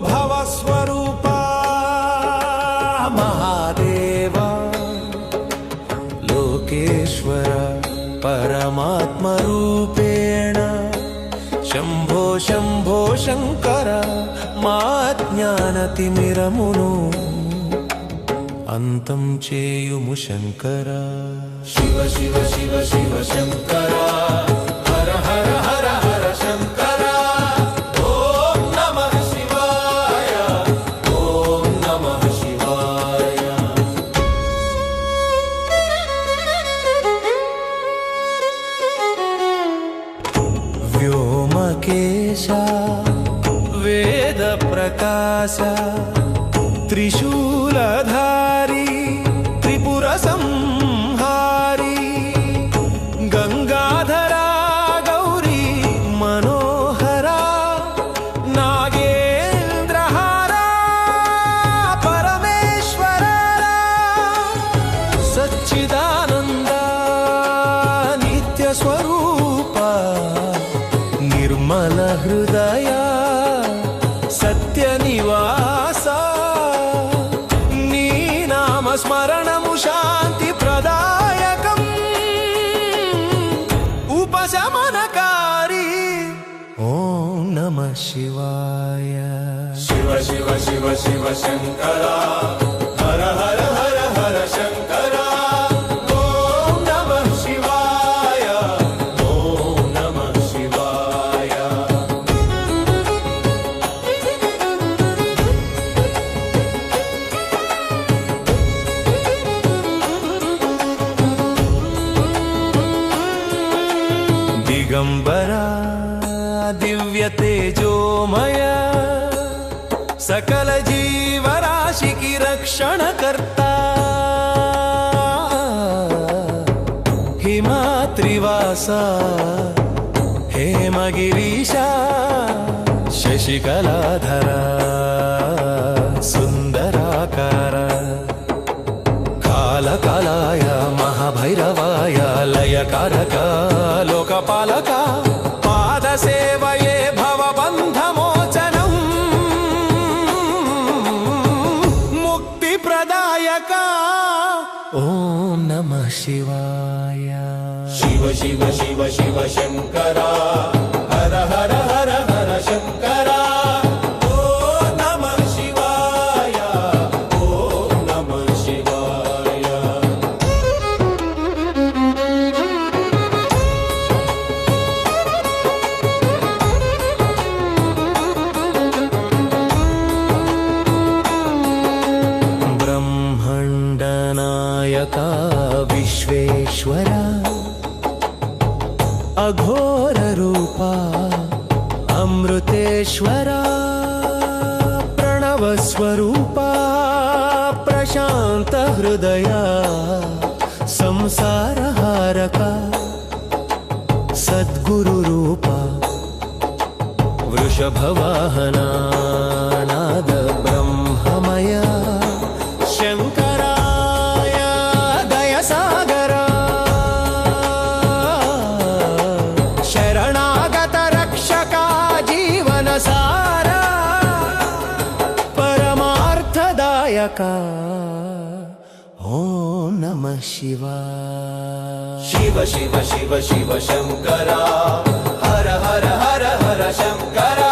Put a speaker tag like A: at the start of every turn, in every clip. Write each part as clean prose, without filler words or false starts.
A: भवस्वरूपा महादेव लोकेश्वर परमात्मरूपेण शंभो शंभो शंकर मा ज्ञानतिमिरमुनु अंतं चेयुमु शंकर शिव शिव शिव शिव शंकर हर हर हर हर शंकर व्योमकेश वेद प्रकाश त्रिशूलधारी त्रिपुर संहारी गंगाधरा गौरी मनोहरा नागेंद्रहारा परमेश्वरा सच्चिदानंद नित्य स्वरूपा निर्मल हृदय सत्य निवास नी नाम स्मरणमु शांति प्रदायकम् उपशमनकारी ओम नमः शिवाय शिव शिव शिव शिव शंकर हर हर हर हर शंकर दिगंबरा दिव्य तेजोमय सकल जीवराशि की रक्षण करता हिमात्रिवासा हेमगिरीशा शशिकलाधरा सुंदराकार कालकालाय महाभैरवाय लयकारक लोकपालक पादसेवये भवबन्धमोचनम् मुक्तिप्रदायक ॐ नमः शिवाय शिव शिव शिव शिव शंकर हर हर हर हर शंकर विश्वेश्वरा अघोर रूपा अमृतेश्वरा प्रणव स्वरूपा प्रशांत हृदया संसार हारका सद्गुरु रूपा वृषभवाहना नाद ब्रह्ममया शंकरा सागरा शरणागत रक्षका जीवन सारा परमार्थदायका ओम नमः शिवाय शिव शिव शिव शिव शंकरा हर हर हर हर शंकरा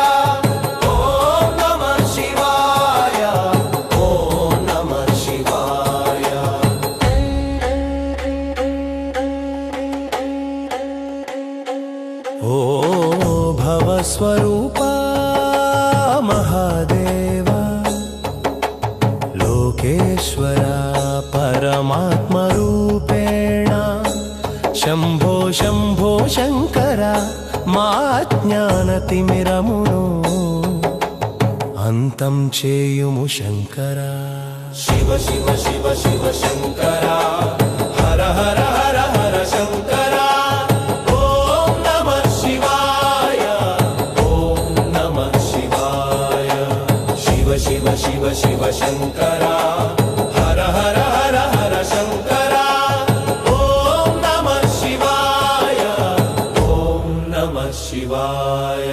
A: भवस्वरूपा महादेव लोकेश्वर परमात्मरूपेण शंभो शंभो शंकर मा ज्ञानतिमिरमुनु अंतं चेयुमु शंकर शिव शिव शिव शिव शंकर हर हर हर हर शंकर शिव शिव शङ्करा हर हर हर हर शङ्करा ॐ नमः शिवाय ॐ नमः शिवाय